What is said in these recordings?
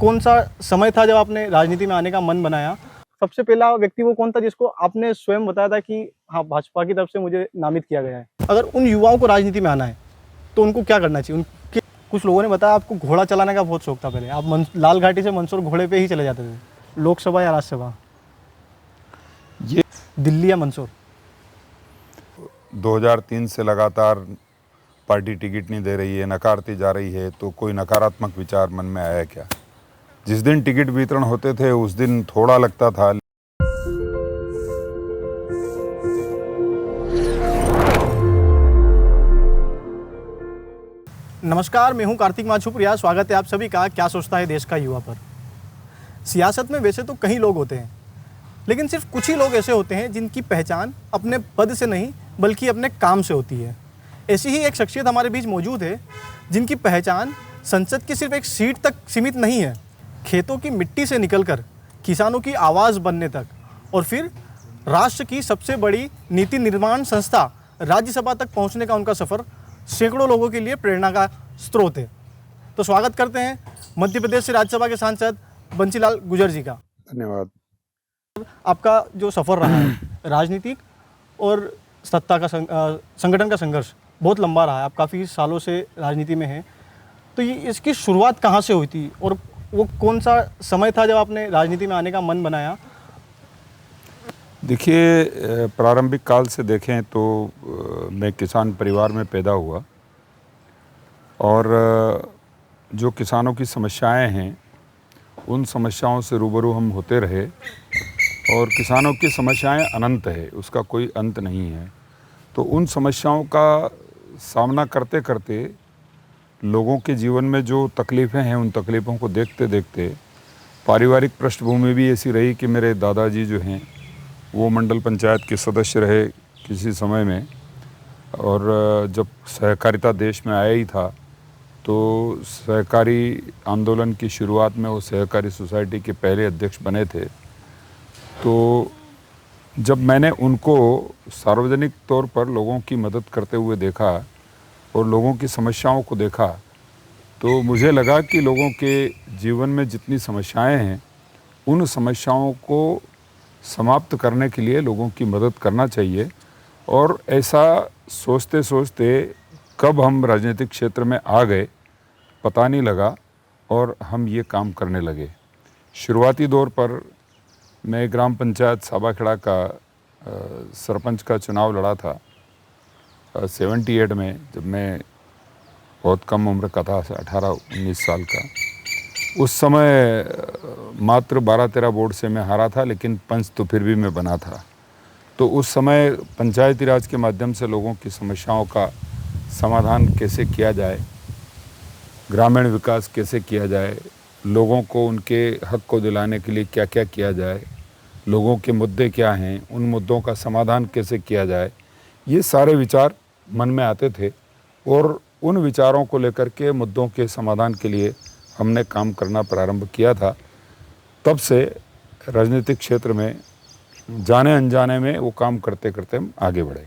कौन सा समय था जब आपने राजनीति में आने का मन बनाया? सबसे पहला व्यक्ति वो कौन था जिसको आपने स्वयं बताया था कि हाँ, भाजपा की तरफ से मुझे नामित किया गया है? अगर उन युवाओं को राजनीति में आना है, तो उनको क्या करना चाहिए? उनके कुछ लोगों ने बताया आपको घोड़ा चलाने का बहुत शौक था पहले। आप लाल घाटी से मंदसौर घोड़े पे ही चले जाते थे। लोकसभा या राज्यसभा? ये दिल्ली या मंदसौर? 2003 से लगातार पार्टी टिकट नहीं दे रही है, नकारती जा रही है, तो कोई नकारात्मक विचार मन में आया क्या? जिस दिन टिकट वितरण होते थे उस दिन थोड़ा लगता था। नमस्कार, मैं हूं कार्तिक माछुप्रिया। स्वागत है आप सभी का क्या सोचता है देश का युवा पर। सियासत में वैसे तो कई लोग होते हैं, लेकिन सिर्फ कुछ ही लोग ऐसे होते हैं जिनकी पहचान अपने पद से नहीं बल्कि अपने काम से होती है। ऐसी ही एक शख्सियत हमारे बीच मौजूद है जिनकी पहचान संसद की सिर्फ एक सीट तक सीमित नहीं है। खेतों की मिट्टी से निकलकर किसानों की आवाज़ बनने तक और फिर राष्ट्र की सबसे बड़ी नीति निर्माण संस्था राज्यसभा तक पहुंचने का उनका सफ़र सैकड़ों लोगों के लिए प्रेरणा का स्रोत है। तो स्वागत करते हैं मध्य प्रदेश से राज्यसभा के सांसद बंसीलाल गुर्जर जी का। धन्यवाद। आपका जो सफ़र रहा है राजनीतिक और सत्ता का संगठन का संघर्ष बहुत लंबा रहा है। आप काफ़ी सालों से राजनीति में हैं, तो ये इसकी शुरुआत कहाँ से हुई थी और वो कौन सा समय था जब आपने राजनीति में आने का मन बनाया? देखिए, प्रारंभिक काल से देखें तो मैं किसान परिवार में पैदा हुआ और जो किसानों की समस्याएं हैं उन समस्याओं से रूबरू हम होते रहे और किसानों की समस्याएं अनंत है, उसका कोई अंत नहीं है। तो उन समस्याओं का सामना करते करते लोगों के जीवन में जो तकलीफ़ें हैं उन तकलीफ़ों को देखते देखते पारिवारिक पृष्ठभूमि भी ऐसी रही कि मेरे दादाजी जो हैं वो मंडल पंचायत के सदस्य रहे किसी समय में, और जब सहकारिता देश में आया ही था तो सहकारी आंदोलन की शुरुआत में वो सहकारी सोसाइटी के पहले अध्यक्ष बने थे। तो जब मैंने उनको सार्वजनिक तौर पर लोगों की मदद करते हुए देखा और लोगों की समस्याओं को देखा तो मुझे लगा कि लोगों के जीवन में जितनी समस्याएं हैं उन समस्याओं को समाप्त करने के लिए लोगों की मदद करना चाहिए। और ऐसा सोचते सोचते कब हम राजनीतिक क्षेत्र में आ गए पता नहीं लगा और हम ये काम करने लगे। शुरुआती दौर पर मैं ग्राम पंचायत साबाखेड़ा का सरपंच का चुनाव लड़ा था 78 में, जब मैं बहुत कम उम्र का था, 18-19 साल का। उस समय मात्र 12-13 वोट से मैं हारा था, लेकिन पंच तो फिर भी मैं बना था। तो उस समय पंचायती राज के माध्यम से लोगों की समस्याओं का समाधान कैसे किया जाए, ग्रामीण विकास कैसे किया जाए, लोगों को उनके हक को दिलाने के लिए क्या क्या किया जाए, लोगों के मुद्दे क्या हैं, उन मुद्दों का समाधान कैसे किया जाए, ये सारे विचार मन में आते थे और उन विचारों को लेकर के मुद्दों के समाधान के लिए हमने काम करना प्रारंभ किया था। तब से राजनीतिक क्षेत्र में जाने अनजाने में वो काम करते करते हम आगे बढ़े।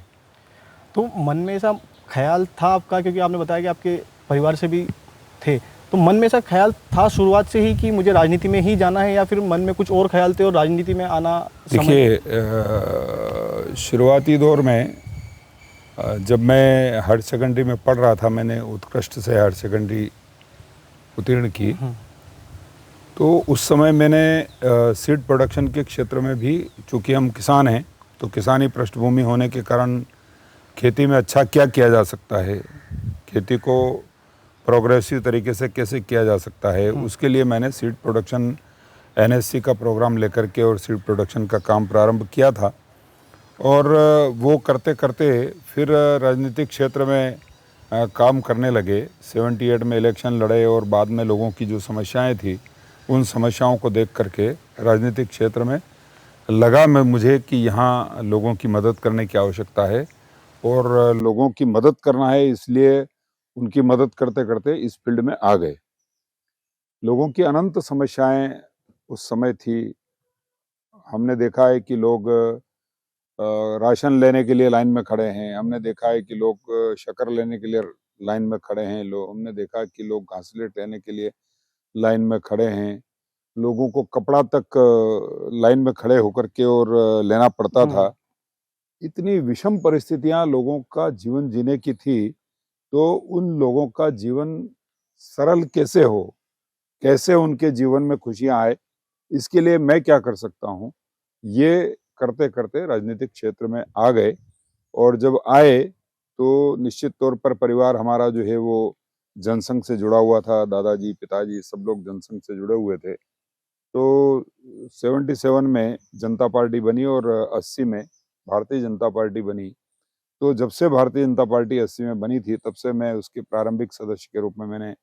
तो मन में ऐसा ख्याल था आपका, क्योंकि आपने बताया कि आपके परिवार से भी थे, तो मन में ऐसा ख्याल था शुरुआत से ही कि मुझे राजनीति में ही जाना है, या फिर मन में कुछ और ख्याल थे और राजनीति में आना? देखिए, शुरुआती दौर में जब मैं हायर सेकेंडरी में पढ़ रहा था, मैंने उत्कृष्ट से हायर सेकेंडरी उत्तीर्ण की, तो उस समय मैंने सीड प्रोडक्शन के क्षेत्र में भी, चूँकि हम किसान हैं तो किसानी पृष्ठभूमि होने के कारण खेती में अच्छा क्या किया जा सकता है, खेती को प्रोग्रेसिव तरीके से कैसे किया जा सकता है, उसके लिए मैंने सीड प्रोडक्शन NSC का प्रोग्राम लेकर के और सीड प्रोडक्शन का काम प्रारंभ किया था। और वो करते करते फिर राजनीतिक क्षेत्र में काम करने लगे। 78 में इलेक्शन लड़े और बाद में लोगों की जो समस्याएं थी उन समस्याओं को देख करके राजनीतिक क्षेत्र में लगा मुझे कि यहाँ लोगों की मदद करने की आवश्यकता है और लोगों की मदद करना है, इसलिए उनकी मदद करते करते इस फील्ड में आ गए। लोगों की अनंत समस्याएं उस समय थी। हमने देखा है कि लोग राशन लेने के लिए लाइन में खड़े हैं, हमने देखा है कि लोग शक्कर लेने के लिए लाइन में खड़े हैं, हमने देखा कि लोग घासलेट लेने के लिए लाइन में खड़े हैं, लोगों को कपड़ा तक लाइन में खड़े होकर के और लेना पड़ता था। इतनी विषम परिस्थितियां लोगों का जीवन जीने की थी, तो उन लोगों का जीवन सरल कैसे हो, कैसे उनके जीवन में खुशियां आए, इसके लिए मैं क्या कर सकता हूं, ये करते करते राजनीतिक क्षेत्र में आ गए। और जब आए तो निश्चित तौर पर परिवार हमारा जो है वो जनसंघ से जुड़ा हुआ था, दादाजी, पिताजी सब लोग जनसंघ से जुड़े हुए थे। तो 77 में जनता पार्टी बनी और 80 में भारतीय जनता पार्टी बनी। तो जब से भारतीय जनता पार्टी 80 में बनी थी, तब से मैं उसके प्रारंभिक सदस्य के रूप में मैंने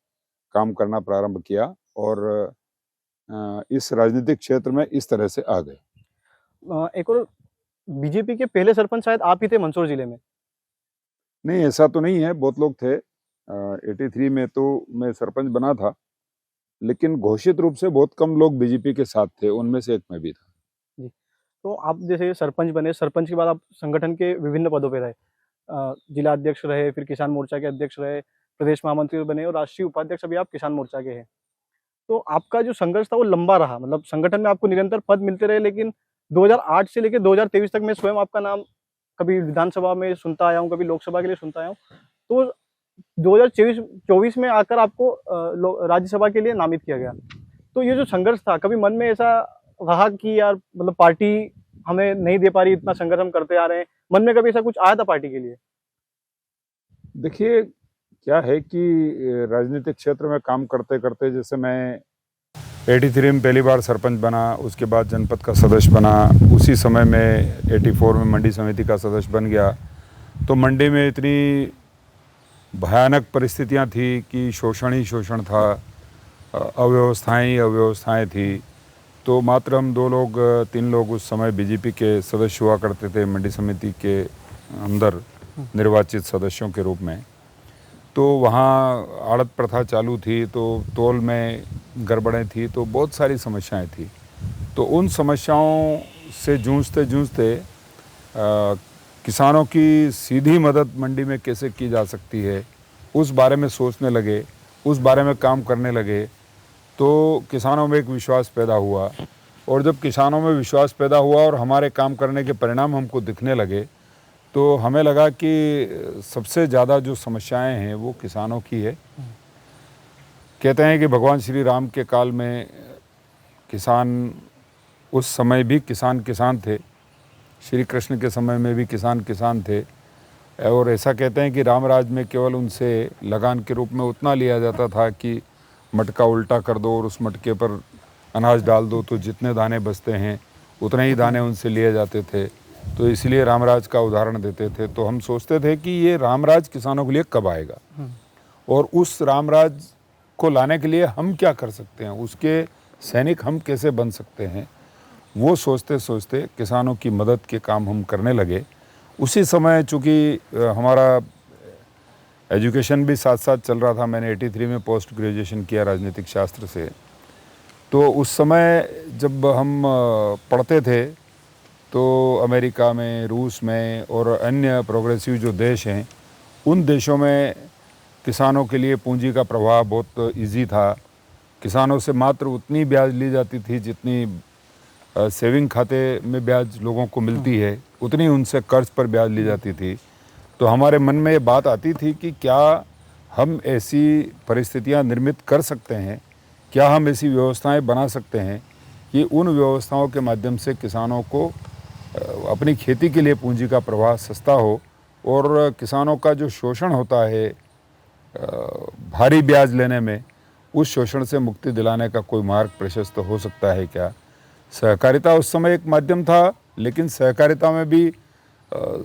काम करना प्रारंभ किया और इस राजनीतिक क्षेत्र में इस तरह से आ गए। एक और बीजेपी के पहले सरपंच शायद आप ही थे मंदसौर जिले में। नहीं, ऐसा तो नहीं है, बहुत लोग थे। 83 में तो मैं सरपंच बना था, लेकिन घोषित रूप से बहुत कम लोग बीजेपी के साथ थे, उनमें से एक मैं भी था। जी, तो आप जैसे सरपंच बने, सरपंच के बाद आप संगठन के विभिन्न पदों पे रहे, जिला अध्यक्ष रहे, फिर किसान मोर्चा के अध्यक्ष रहे, प्रदेश महामंत्री बने और राष्ट्रीय उपाध्यक्ष अभी आप किसान मोर्चा के हैं। तो आपका जो संघर्ष था वो लंबा रहा, मतलब संगठन में आपको निरंतर पद मिलते रहे, लेकिन 2008 से लेकर 2023 तक मैं स्वयं आपका नाम कभी विधानसभा में सुनता आया हूँ, कभी लोकसभा के लिए सुनता आया हूँ। तो 2024 में आकर आपको राज्यसभा के लिए नामित किया गया। तो ये जो संघर्ष था, कभी मन में ऐसा रहा कि यार मतलब पार्टी हमें नहीं दे पा रही, इतना संघर्ष हम करते आ रहे हैं, मन में कभी ऐसा कुछ आया था पार्टी के लिए? देखिए, क्या है कि राजनीतिक क्षेत्र में काम करते करते, जैसे मैं 83 में पहली बार सरपंच बना, उसके बाद जनपद का सदस्य बना, उसी समय में 84 में मंडी समिति का सदस्य बन गया। तो मंडी में इतनी भयानक परिस्थितियां थी कि शोषण ही शोषण था, अव्यवस्थाएं ही अव्यवस्थाएं थी। तो मात्र हम 2 लोग 3 लोग उस समय बीजेपी के सदस्य हुआ करते थे मंडी समिति के अंदर निर्वाचित सदस्यों के रूप में। तो वहाँ आड़त प्रथा चालू थी, तो तोल में गड़बड़ें थी, तो बहुत सारी समस्याएं थी। तो उन समस्याओं से जूझते जूझते किसानों की सीधी मदद मंडी में कैसे की जा सकती है, उस बारे में सोचने लगे, उस बारे में काम करने लगे। तो किसानों में एक विश्वास पैदा हुआ, और जब किसानों में विश्वास पैदा हुआ और हमारे काम करने के परिणाम हमको दिखने लगे, तो हमें लगा कि सबसे ज़्यादा जो समस्याएं हैं वो किसानों की है। कहते हैं कि भगवान श्री राम के काल में किसान, उस समय भी किसान किसान थे, श्री कृष्ण के समय में भी किसान किसान थे। और ऐसा कहते हैं कि रामराज में केवल उनसे लगान के रूप में उतना लिया जाता था कि मटका उल्टा कर दो और उस मटके पर अनाज डाल दो, तो जितने दाने बचते हैं उतने ही दाने उनसे लिए जाते थे। तो इसलिए रामराज का उदाहरण देते थे। तो हम सोचते थे कि ये रामराज किसानों के लिए कब आएगा, और उस रामराज को लाने के लिए हम क्या कर सकते हैं, उसके सैनिक हम कैसे बन सकते हैं। वो सोचते सोचते किसानों की मदद के काम हम करने लगे। उसी समय चूँकि हमारा एजुकेशन भी साथ साथ चल रहा था, मैंने 83 में पोस्ट ग्रेजुएशन किया राजनीतिक शास्त्र से। तो उस समय जब हम पढ़ते थे, तो अमेरिका में, रूस में और अन्य प्रोग्रेसिव जो देश हैं, उन देशों में किसानों के लिए पूंजी का प्रवाह बहुत इजी था। किसानों से मात्र उतनी ब्याज ली जाती थी जितनी सेविंग खाते में ब्याज लोगों को मिलती है, उतनी उनसे कर्ज पर ब्याज ली जाती थी। तो हमारे मन में ये बात आती थी कि क्या हम ऐसी परिस्थितियां निर्मित कर सकते हैं, क्या हम ऐसी व्यवस्थाएं बना सकते हैं कि उन व्यवस्थाओं के माध्यम से किसानों को अपनी खेती के लिए पूंजी का प्रवाह सस्ता हो, और किसानों का जो शोषण होता है भारी ब्याज लेने में, उस शोषण से मुक्ति दिलाने का कोई मार्ग प्रशस्त हो सकता है क्या। सहकारिता उस समय एक माध्यम था, लेकिन सहकारिता में भी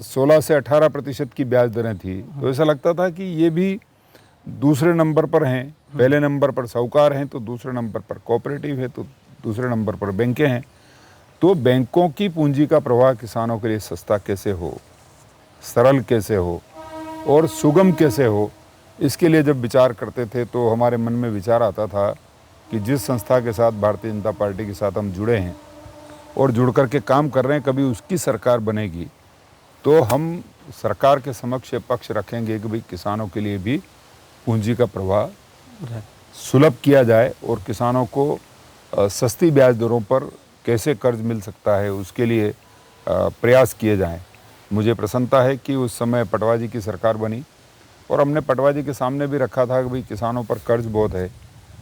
16 से 18% की ब्याज दरें थी। तो ऐसा लगता था कि ये भी दूसरे नंबर पर हैं, पहले नंबर पर साहूकार हैं, तो दूसरे नंबर पर कोऑपरेटिव है, तो दूसरे नंबर पर बैंकें हैं। तो बैंकों की पूंजी का प्रवाह किसानों के लिए सस्ता कैसे हो, सरल कैसे हो और सुगम कैसे हो, इसके लिए जब विचार करते थे तो हमारे मन में विचार आता था कि जिस संस्था के साथ, भारतीय जनता पार्टी के साथ हम जुड़े हैं और जुड़ कर के काम कर रहे हैं, कभी उसकी सरकार बनेगी तो हम सरकार के समक्ष पक्ष रखेंगे कि भाई किसानों के लिए भी पूंजी का प्रवाह सुलभ किया जाए और किसानों को सस्ती ब्याज दरों पर कैसे कर्ज मिल सकता है उसके लिए प्रयास किए जाएं। मुझे प्रसन्नता है कि उस समय पटवा जी की सरकार बनी और हमने पटवा जी के सामने भी रखा था कि भाई किसानों पर कर्ज बहुत है,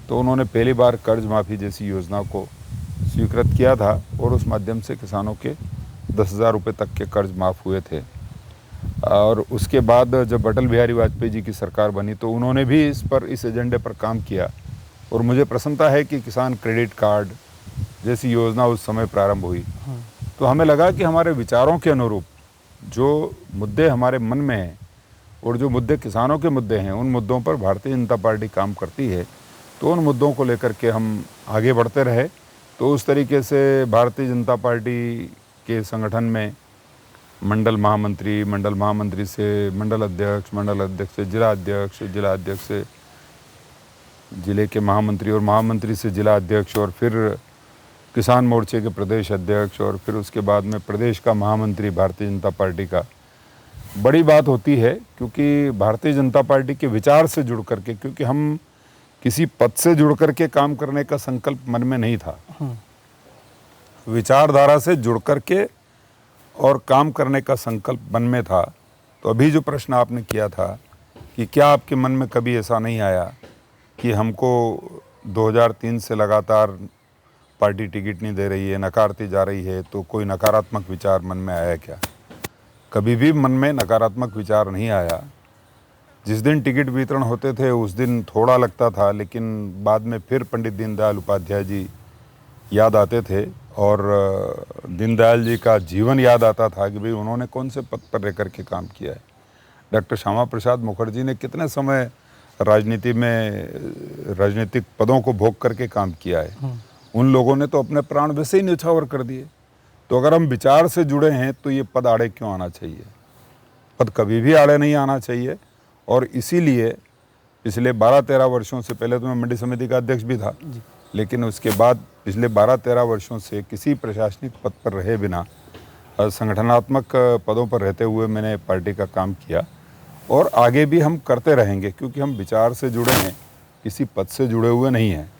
तो उन्होंने पहली बार कर्ज माफ़ी जैसी योजना को स्वीकृत किया था और उस माध्यम से किसानों के 10,000 रुपये तक के कर्ज माफ़ हुए थे। और उसके बाद जब अटल बिहारी वाजपेयी जी की सरकार बनी तो उन्होंने भी इस एजेंडे पर काम किया और मुझे प्रसन्नता है कि किसान क्रेडिट कार्ड जैसी योजना उस समय प्रारंभ हुई। तो हमें लगा कि हमारे विचारों के अनुरूप जो मुद्दे हमारे मन में हैं और जो मुद्दे किसानों के मुद्दे हैं, उन मुद्दों पर भारतीय जनता पार्टी काम करती है, तो उन मुद्दों को लेकर के हम आगे बढ़ते रहे। तो उस तरीके से भारतीय जनता पार्टी के संगठन में मंडल महामंत्री से मंडल अध्यक्ष से जिला अध्यक्ष से जिले के महामंत्री और महामंत्री से जिला अध्यक्ष और फिर किसान मोर्चे के प्रदेश अध्यक्ष और फिर उसके बाद में प्रदेश का महामंत्री भारतीय जनता पार्टी का। बड़ी बात होती है क्योंकि भारतीय जनता पार्टी के विचार से जुड़ करके, क्योंकि हम किसी पद से जुड़ करके काम करने का संकल्प मन में नहीं था, विचारधारा से जुड़ करके और काम करने का संकल्प मन में था। तो अभी जो प्रश्न आपने किया था कि क्या आपके मन में कभी ऐसा नहीं आया कि हमको 2003 से लगातार पार्टी टिकट नहीं दे रही है, नकारती जा रही है, तो कोई नकारात्मक विचार मन में आया क्या? कभी भी मन में नकारात्मक विचार नहीं आया। जिस दिन टिकट वितरण होते थे उस दिन थोड़ा लगता था, लेकिन बाद में फिर पंडित दीनदयाल उपाध्याय जी याद आते थे और दीनदयाल जी का जीवन याद आता था कि भाई उन्होंने कौन से पद पर रह करके काम किया है। डॉक्टर श्यामा प्रसाद मुखर्जी ने कितने समय राजनीति में राजनीतिक पदों को भोग करके काम किया है। उन लोगों ने तो अपने प्राण वैसे ही न्यौछावर कर दिए। तो अगर हम विचार से जुड़े हैं तो ये पद आड़े क्यों आना चाहिए? पद कभी भी आड़े नहीं आना चाहिए। और इसीलिए पिछले 12-13 वर्षों से, पहले तो मैं मंडी समिति का अध्यक्ष भी था, लेकिन उसके बाद पिछले 12-13 वर्षों से किसी प्रशासनिक पद पर रहे बिना संगठनात्मक पदों पर रहते हुए मैंने पार्टी का काम किया और आगे भी हम करते रहेंगे, क्योंकि हम विचार से जुड़े हैं, किसी पद से जुड़े हुए नहीं हैं।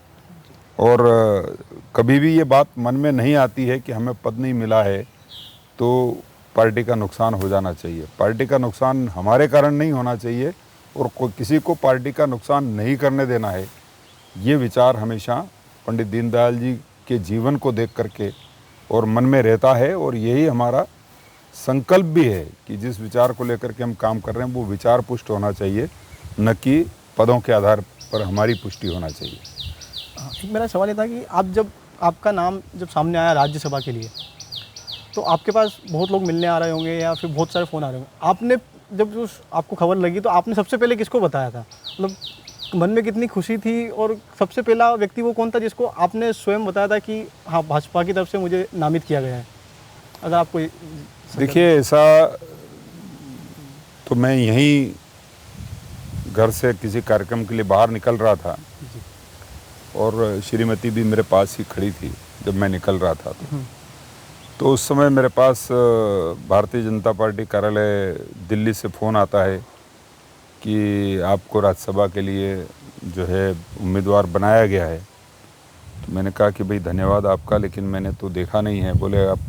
और कभी भी ये बात मन में नहीं आती है कि हमें पद नहीं मिला है तो पार्टी का नुकसान हो जाना चाहिए। पार्टी का नुकसान हमारे कारण नहीं होना चाहिए और किसी को पार्टी का नुकसान नहीं करने देना है। ये विचार हमेशा पंडित दीनदयाल जी के जीवन को देख करके और मन में रहता है और यही हमारा संकल्प भी है कि जिस विचार को लेकर के हम काम कर रहे हैं वो विचार पुष्ट होना चाहिए, न कि पदों के आधार पर हमारी पुष्टि होना चाहिए। एक मेरा सवाल ये था कि आपका नाम जब सामने आया राज्यसभा के लिए, तो आपके पास बहुत लोग मिलने आ रहे होंगे या फिर बहुत सारे फ़ोन आ रहे होंगे। आपने जब आपको खबर लगी तो आपने सबसे पहले किसको बताया था? मतलब मन में कितनी खुशी थी और सबसे पहला व्यक्ति वो कौन था जिसको आपने स्वयं बताया था कि हाँ, भाजपा की तरफ से मुझे नामित किया गया है? अगर आपको देखिए, ऐसा तो मैं यहीं घर से किसी कार्यक्रम के लिए बाहर निकल रहा था और श्रीमती भी मेरे पास ही खड़ी थी जब मैं निकल रहा था। तो उस समय मेरे पास भारतीय जनता पार्टी कार्यालय दिल्ली से फ़ोन आता है कि आपको राज्यसभा के लिए जो है उम्मीदवार बनाया गया है। तो मैंने कहा कि भाई धन्यवाद आपका, लेकिन मैंने तो देखा नहीं है। बोले आप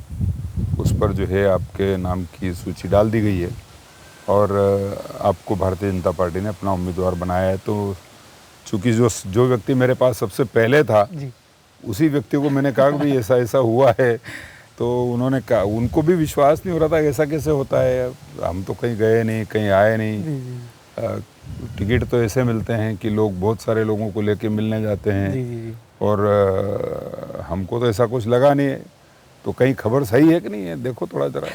उस पर जो है आपके नाम की सूची डाल दी गई है और आपको भारतीय जनता पार्टी ने अपना उम्मीदवार बनाया है। तो चूँकि जो व्यक्ति मेरे पास सबसे पहले था उसी व्यक्ति को मैंने कहा कि भाई ऐसा ऐसा हुआ है। तो उन्होंने कहा, उनको भी विश्वास नहीं हो रहा था ऐसा कैसे होता है, हम तो कहीं गए नहीं, कहीं आए नहीं। टिकट तो ऐसे मिलते हैं कि लोग बहुत सारे लोगों को लेके मिलने जाते हैं और हमको तो ऐसा कुछ लगा नहीं है। तो कहीं खबर सही है कि नहीं है, देखो थोड़ा जरा।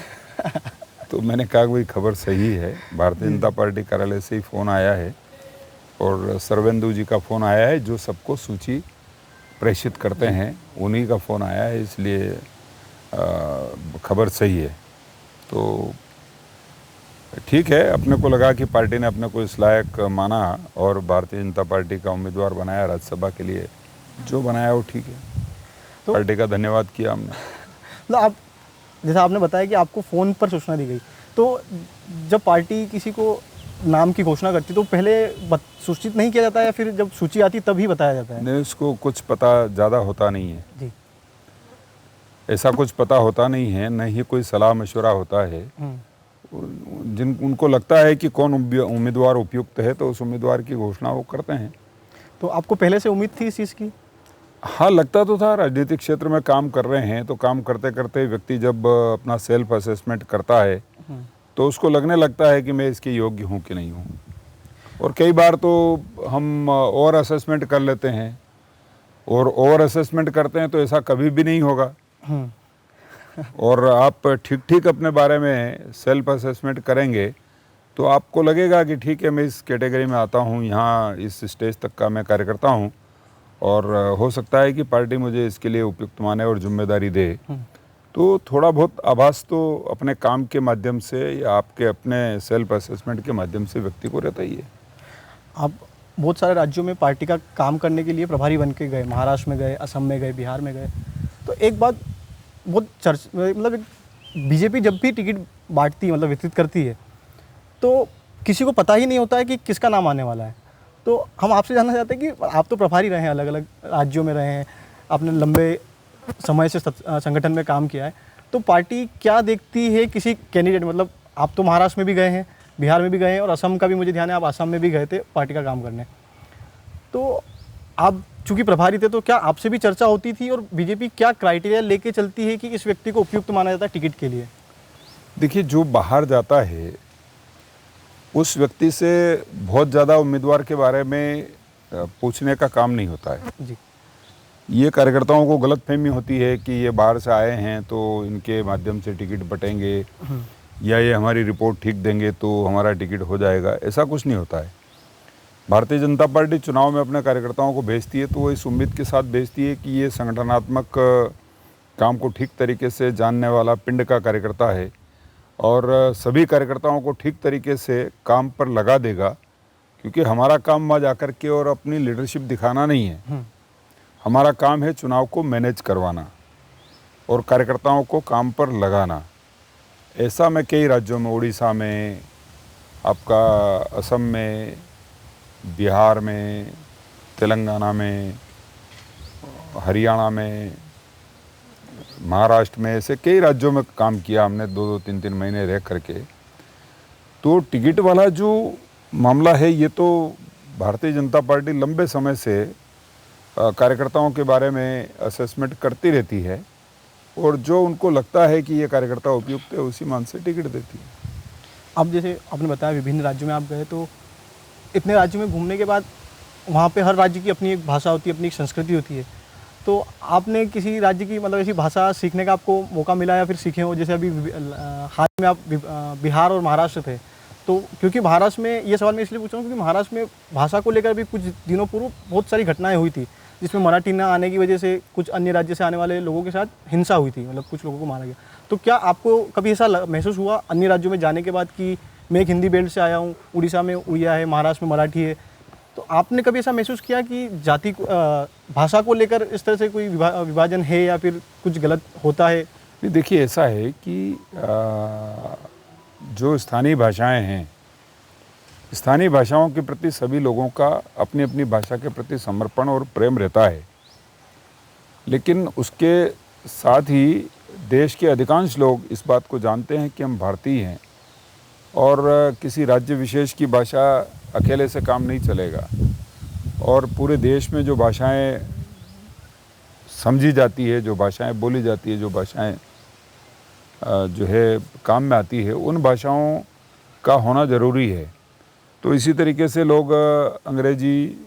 तो मैंने कहा कि भाई खबर सही है, भारतीय जनता पार्टी कार्यालय से ही फ़ोन आया है और सर्वेंदु जी का फ़ोन आया है जो सबको सूची प्रेषित करते हैं, उन्हीं का फ़ोन आया है, इसलिए खबर सही है। तो ठीक है, अपने को लगा कि पार्टी ने अपने को इस लायक माना और भारतीय जनता पार्टी का उम्मीदवार बनाया राज्यसभा के लिए। जो बनाया वो ठीक है, तो पार्टी का धन्यवाद किया हमने। मतलब आप जैसा आपने बताया कि आपको फ़ोन पर सूचना दी गई, तो जब पार्टी किसी को नाम की घोषणा करती तो पहले सूचित नहीं किया जाता है या फिर जब सूची आती तभी बताया जाता है? नहीं, उसको कुछ पता ज़्यादा होता नहीं है। जी। ऐसा कुछ पता होता नहीं है, न ही कोई सलाह मशवरा होता है। उनको लगता है कि कौन उम्मीदवार उपयुक्त है तो उस उम्मीदवार की घोषणा वो करते हैं। तो आपको पहले से उम्मीद थी इस चीज़ की? हाँ, लगता तो था। राजनीतिक क्षेत्र में काम कर रहे हैं तो काम करते करते व्यक्ति जब अपना सेल्फ असेसमेंट करता है तो उसको लगने लगता है कि मैं इसके योग्य हूँ कि नहीं हूँ। और कई बार तो हम ओवर असेसमेंट कर लेते हैं, और ओवर असेसमेंट करते हैं तो ऐसा कभी भी नहीं होगा। और आप ठीक ठीक अपने बारे में सेल्फ असेसमेंट करेंगे तो आपको लगेगा कि ठीक है, मैं इस कैटेगरी में आता हूँ, यहाँ इस स्टेज तक का मैं कार्य करता हूँ, और हो सकता है कि पार्टी मुझे इसके लिए उपयुक्त माने और जिम्मेदारी दे। तो थोड़ा बहुत आभास तो अपने काम के माध्यम से या आपके अपने सेल्फ असेसमेंट के माध्यम से व्यक्ति को रहता ही है। आप बहुत सारे राज्यों में पार्टी का काम करने के लिए प्रभारी बन के गए, महाराष्ट्र में गए, असम में गए, बिहार में गए। तो एक बात बहुत मतलब बीजेपी जब भी टिकट बांटती है, मतलब वितरित करती है, तो किसी को पता ही नहीं होता है कि किसका नाम आने वाला है। तो हम आपसे जानना चाहते हैं कि आप तो प्रभारी रहे हैं, अलग अलग राज्यों में रहे हैं, आपने लंबे समय से संगठन में काम किया है, तो पार्टी क्या देखती है किसी कैंडिडेट, मतलब आप तो महाराष्ट्र में भी गए हैं, बिहार में भी गए हैं, और असम का भी मुझे ध्यान है आप असम में भी गए थे पार्टी का काम करने। तो आप चूँकि प्रभारी थे तो क्या आपसे भी चर्चा होती थी, और बीजेपी क्या क्राइटेरिया लेके चलती है कि इस व्यक्ति को उपयुक्त माना जाता है टिकट के लिए? देखिए, जो बाहर जाता है उस व्यक्ति से बहुत ज़्यादा उम्मीदवार के बारे में पूछने का काम नहीं होता है जी। ये कार्यकर्ताओं को गलतफहमी होती है कि ये बाहर से आए हैं तो इनके माध्यम से टिकट बटेंगे, या ये हमारी रिपोर्ट ठीक देंगे तो हमारा टिकट हो जाएगा। ऐसा कुछ नहीं होता है। भारतीय जनता पार्टी चुनाव में अपने कार्यकर्ताओं को भेजती है तो वो इस उम्मीद के साथ भेजती है कि ये संगठनात्मक काम को ठीक तरीके से जानने वाला पिंड का कार्यकर्ता है, और सभी कार्यकर्ताओं को ठीक तरीके से काम पर लगा देगा। क्योंकि हमारा काम वहाँ जाकर के और अपनी लीडरशिप दिखाना नहीं है, हमारा काम है चुनाव को मैनेज करवाना और कार्यकर्ताओं को काम पर लगाना। ऐसा मैं कई राज्यों में, उड़ीसा में, आपका असम में, बिहार में, तेलंगाना में, हरियाणा में, महाराष्ट्र में, ऐसे कई राज्यों में काम किया हमने 2-2, 3-3 महीने रह करके। तो टिकट वाला जो मामला है ये तो भारतीय जनता पार्टी लंबे समय से कार्यकर्ताओं के बारे में असेसमेंट करती रहती है, और जो उनको लगता है कि ये कार्यकर्ता उपयुक्त है उसी मान से टिकट देती है। अब जैसे आपने बताया विभिन्न राज्यों में आप गए, तो इतने राज्यों में घूमने के बाद वहाँ पे हर राज्य की अपनी एक भाषा होती है, अपनी एक संस्कृति होती है। तो आपने किसी राज्य की मतलब ऐसी भाषा सीखने का आपको मौका मिला या फिर सीखे हो? जैसे अभी हाल में आप बिहार और महाराष्ट्र थे, तो क्योंकि महाराष्ट्र में ये सवाल मैं इसलिए पूछ रहा हूँ क्योंकि महाराष्ट्र में भाषा को लेकर भी कुछ दिनों पूर्व बहुत सारी घटनाएं हुई थी, जिसमें मराठी न आने की वजह से कुछ अन्य राज्य से आने वाले लोगों के साथ हिंसा हुई थी, मतलब कुछ लोगों को मारा गया। तो क्या आपको कभी ऐसा महसूस हुआ अन्य राज्यों में जाने के बाद कि मैं एक हिंदी बेल्ट से आया हूँ, उड़ीसा में उड़िया है, महाराष्ट्र में मराठी है, तो आपने कभी ऐसा महसूस किया कि जाति भाषा को लेकर इस तरह से कोई विभाजन है या फिर कुछ गलत होता है? देखिए, ऐसा है कि जो स्थानीय भाषाएं हैं, स्थानीय भाषाओं के प्रति सभी लोगों का अपनी अपनी भाषा के प्रति समर्पण और प्रेम रहता है, लेकिन उसके साथ ही देश के अधिकांश लोग इस बात को जानते हैं कि हम भारतीय हैं और किसी राज्य विशेष की भाषा अकेले से काम नहीं चलेगा, और पूरे देश में जो भाषाएं समझी जाती है, जो भाषाएं बोली जाती है, जो भाषाएं जो है काम में आती है, उन भाषाओं का होना ज़रूरी है। तो इसी तरीके से अंग्रेजी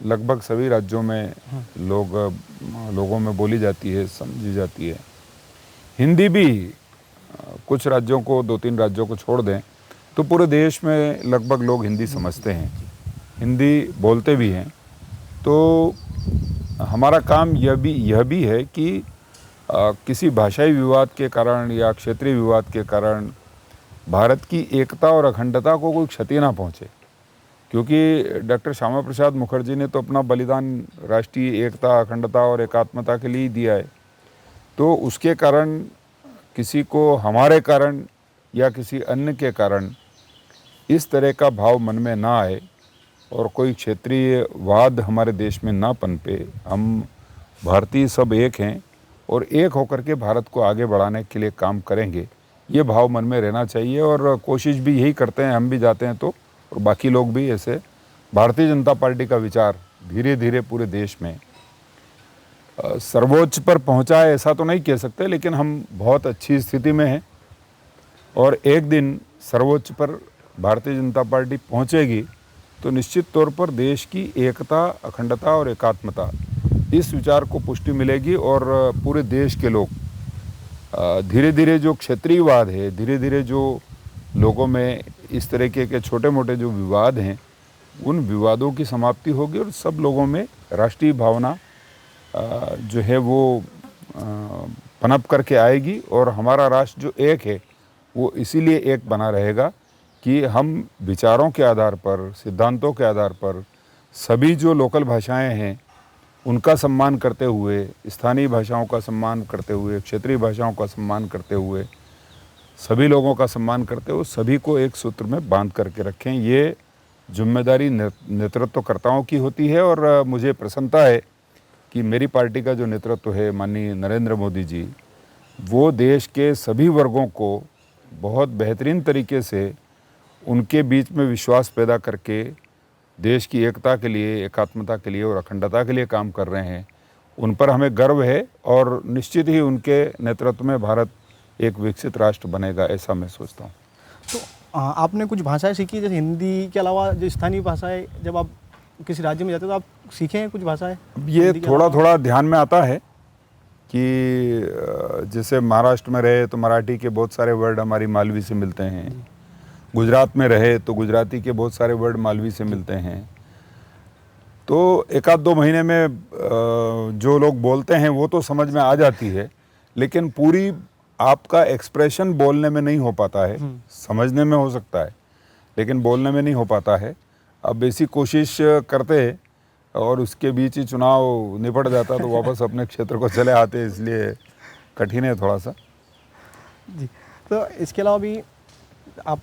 लगभग सभी राज्यों में लोगों में बोली जाती है, समझी जाती है। हिंदी भी कुछ राज्यों को, 2-3 राज्यों को छोड़ दें तो पूरे देश में लगभग लोग हिंदी समझते हैं, हिंदी बोलते भी हैं। तो हमारा काम यह भी है कि किसी भाषाई विवाद के कारण या क्षेत्रीय विवाद के कारण भारत की एकता और अखंडता को कोई क्षति ना पहुंचे, क्योंकि डॉक्टर श्यामा प्रसाद मुखर्जी ने तो अपना बलिदान राष्ट्रीय एकता, अखंडता और एकात्मता के लिए ही दिया है। तो उसके कारण किसी को हमारे कारण या किसी अन्य के कारण इस तरह का भाव मन में ना आए और कोई क्षेत्रीय वाद हमारे देश में ना पनपे। हम भारतीय सब एक हैं और एक होकर के भारत को आगे बढ़ाने के लिए काम करेंगे, ये भाव मन में रहना चाहिए। और कोशिश भी यही करते हैं, हम भी जाते हैं तो, और बाकी लोग भी ऐसे। भारतीय जनता पार्टी का विचार धीरे धीरे पूरे देश में सर्वोच्च पर पहुंचा है ऐसा तो नहीं कह सकते, लेकिन हम बहुत अच्छी स्थिति में हैं और एक दिन सर्वोच्च पर भारतीय जनता पार्टी पहुंचेगी तो निश्चित तौर पर देश की एकता, अखंडता और एकात्मता, इस विचार को पुष्टि मिलेगी और पूरे देश के लोग धीरे धीरे जो क्षेत्रीयवाद है, धीरे धीरे जो लोगों में इस तरीके के छोटे मोटे जो विवाद हैं, उन विवादों की समाप्ति होगी और सब लोगों में राष्ट्रीय भावना जो है वो पनप करके आएगी। और हमारा राष्ट्र जो एक है वो इसीलिए एक बना रहेगा कि हम विचारों के आधार पर, सिद्धांतों के आधार पर सभी जो लोकल भाषाएं हैं उनका सम्मान करते हुए, स्थानीय भाषाओं का सम्मान करते हुए, क्षेत्रीय भाषाओं का सम्मान करते हुए, सभी लोगों का सम्मान करते हुए सभी को एक सूत्र में बांध करके रखें। ये जिम्मेदारी नेतृत्वकर्ताओं की होती है और मुझे प्रसन्नता है कि मेरी पार्टी का जो नेतृत्व है माननीय नरेंद्र मोदी जी, वो देश के सभी वर्गों को बहुत बेहतरीन तरीके से उनके बीच में विश्वास पैदा करके देश की एकता के लिए, एकात्मता के लिए और अखंडता के लिए काम कर रहे हैं। उन पर हमें गर्व है और निश्चित ही उनके नेतृत्व में भारत एक विकसित राष्ट्र बनेगा, ऐसा मैं सोचता हूँ। तो आपने कुछ भाषाएं सीखी, जैसे हिंदी के अलावा जो स्थानीय भाषाएं, जब आप किसी राज्य में जाते हो तो आप सीखे हैं कुछ भाषाएं? ये थोड़ा थोड़ा ध्यान में आता है कि जैसे महाराष्ट्र में रहे तो मराठी के बहुत सारे वर्ड हमारी मालवी से मिलते हैं, गुजरात में रहे तो गुजराती के बहुत सारे वर्ड मालवी से मिलते हैं। तो एक आध 2 महीने में जो लोग बोलते हैं वो तो समझ में आ जाती है, लेकिन पूरी आपका एक्सप्रेशन बोलने में नहीं हो पाता है। समझने में हो सकता है लेकिन बोलने में नहीं हो पाता है। अब ऐसी कोशिश करते हैं और उसके बीच ही चुनाव निपट जाता तो वापस अपने क्षेत्र को चले आते, इसलिए कठिन है थोड़ा सा जी। तो इसके अलावा भी आप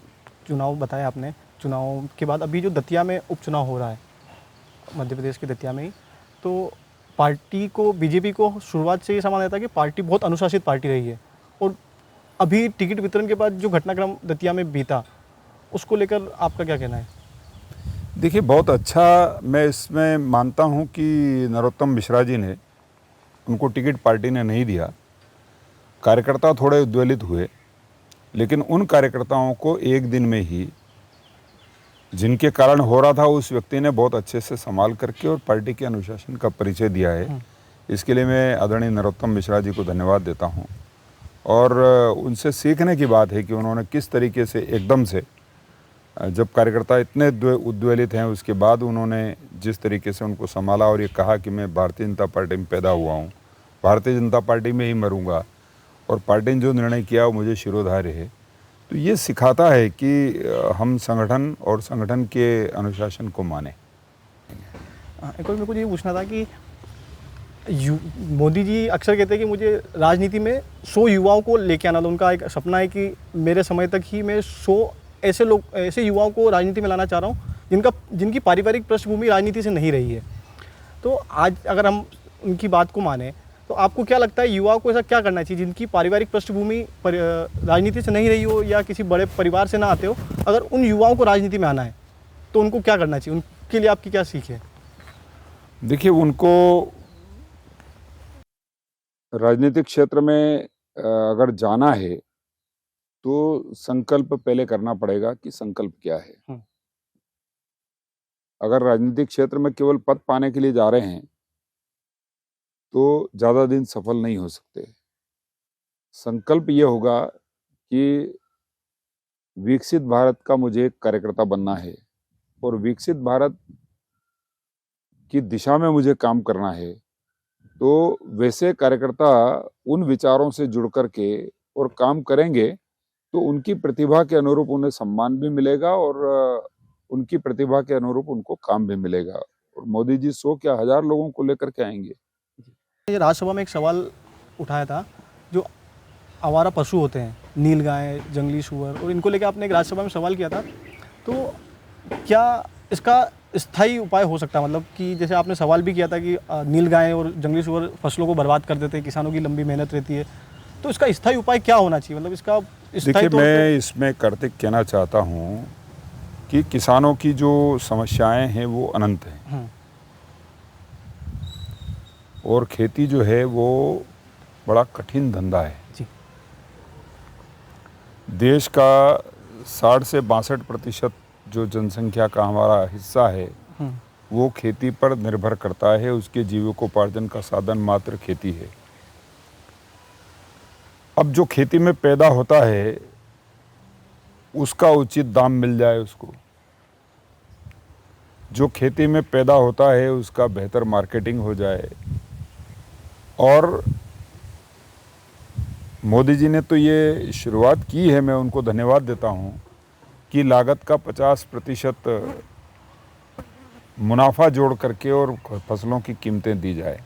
चुनाव बताया आपने, चुनाव के बाद अभी जो दतिया में उपचुनाव हो रहा है मध्य प्रदेश के दतिया में ही, तो पार्टी को, बीजेपी को शुरुआत से ये सवाल था कि पार्टी बहुत अनुशासित पार्टी रही है और अभी टिकट वितरण के बाद जो घटनाक्रम दतिया में बीता, उसको लेकर आपका क्या कहना है? देखिए, बहुत अच्छा मैं इसमें मानता हूं कि नरोत्तम मिश्रा जी ने, उनको टिकट पार्टी ने नहीं दिया। कार्यकर्ता थोड़े उद्वेलित हुए, लेकिन उन कार्यकर्ताओं को एक दिन में ही जिनके कारण हो रहा था उस व्यक्ति ने बहुत अच्छे से संभाल करके और पार्टी के अनुशासन का परिचय दिया है। इसके लिए मैं आदरणीय नरोत्तम मिश्रा जी को धन्यवाद देता हूं और उनसे सीखने की बात है कि उन्होंने किस तरीके से एकदम से, जब कार्यकर्ता इतने उद्वेलित हैं उसके बाद उन्होंने जिस तरीके से उनको संभाला और ये कहा कि मैं भारतीय जनता पार्टी में पैदा हुआ हूँ, भारतीय जनता पार्टी में ही मरूंगा और पार्टी ने जो निर्णय किया वो मुझे शिरोधार्य है। तो ये सिखाता है कि हम संगठन और संगठन के अनुशासन को माने। एक और मेरे को ये पूछना था कि मोदी जी अक्सर कहते हैं कि मुझे राजनीति में 100 युवाओं को लेके आना था। उनका एक सपना है कि मेरे समय तक ही मैं 100 ऐसे युवाओं को राजनीति में लाना चाह रहा हूँ जिनकी पारिवारिक पृष्ठभूमि राजनीति से नहीं रही है। तो आज अगर हम उनकी बात को माने तो आपको क्या लगता है युवाओं को ऐसा क्या करना चाहिए जिनकी पारिवारिक पृष्ठभूमि राजनीति से नहीं रही हो या किसी बड़े परिवार से ना आते हो, अगर उन युवाओं को राजनीति में आना है तो उनको क्या करना चाहिए? उनके लिए आपकी क्या सीख है? देखिए, उनको राजनीतिक क्षेत्र में अगर जाना है तो संकल्प पहले करना पड़ेगा कि संकल्प क्या है। अगर राजनीतिक क्षेत्र में केवल पद पाने के लिए जा रहे हैं तो ज़्यादा दिन सफल नहीं हो सकते। संकल्प ये होगा कि विकसित भारत का मुझे एक कार्यकर्ता बनना है और विकसित भारत की दिशा में मुझे काम करना है। तो वैसे कार्यकर्ता उन विचारों से जुड़ करके और काम करेंगे तो उनकी प्रतिभा के अनुरूप उन्हें सम्मान भी मिलेगा और उनकी प्रतिभा के अनुरूप उनको काम भी मिलेगा। और मोदी जी 100 क्या 1000 लोगों को लेकर के आएंगे। राज्यसभा में एक सवाल उठाया था, जो आवारा पशु होते हैं, नीलगाय, जंगली सूअर, और इनको लेकर आपने एक राज्यसभा में सवाल किया था। तो क्या इसका स्थायी उपाय हो सकता है, मतलब कि जैसे आपने सवाल भी किया था कि नीलगाय और जंगली सुअर फसलों को बर्बाद कर देते हैं, किसानों की लंबी मेहनत रहती है, तो इसका स्थायी उपाय क्या होना चाहिए? मतलब इसका स्थायी देखिए, तौर पे मैं इसमें कार्तिक कहना चाहता हूँ कि किसानों की जो समस्याएं हैं वो अनंत हैं और खेती जो है वो बड़ा कठिन धंधा है। जी। देश का 60 से 62% जो जनसंख्या का हमारा हिस्सा है वो खेती पर निर्भर करता है। उसके जीविकोपार्जन का साधन मात्र खेती है। अब जो खेती में पैदा होता है उसका उचित दाम मिल जाए उसको, जो खेती में पैदा होता है उसका बेहतर मार्केटिंग हो जाए। और मोदी जी ने तो ये शुरुआत की है, मैं उनको धन्यवाद देता हूँ कि लागत का 50% मुनाफा जोड़ करके और फसलों की कीमतें दी जाए।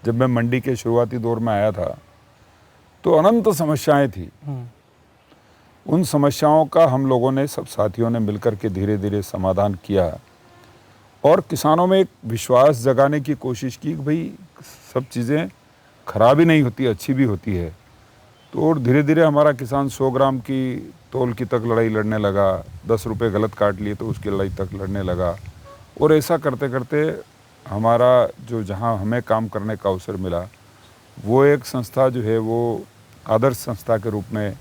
जब मैं मंडी के शुरुआती दौर में आया था तो अनंत समस्याएं थी। उन समस्याओं का हम लोगों ने, सब साथियों ने मिलकर के धीरे धीरे समाधान किया और किसानों में एक विश्वास जगाने की कोशिश की कि भाई सब चीज़ें खराब ही नहीं होती, अच्छी भी होती है। तो और धीरे धीरे हमारा किसान 100 ग्राम की तौल की तक लड़ाई लड़ने लगा, 10 रुपये गलत काट लिए तो उसकी लड़ाई तक लड़ने लगा। और ऐसा करते करते हमारा जो, जहाँ हमें काम करने का अवसर मिला, वो एक संस्था जो है वो आदर्श संस्था के रूप में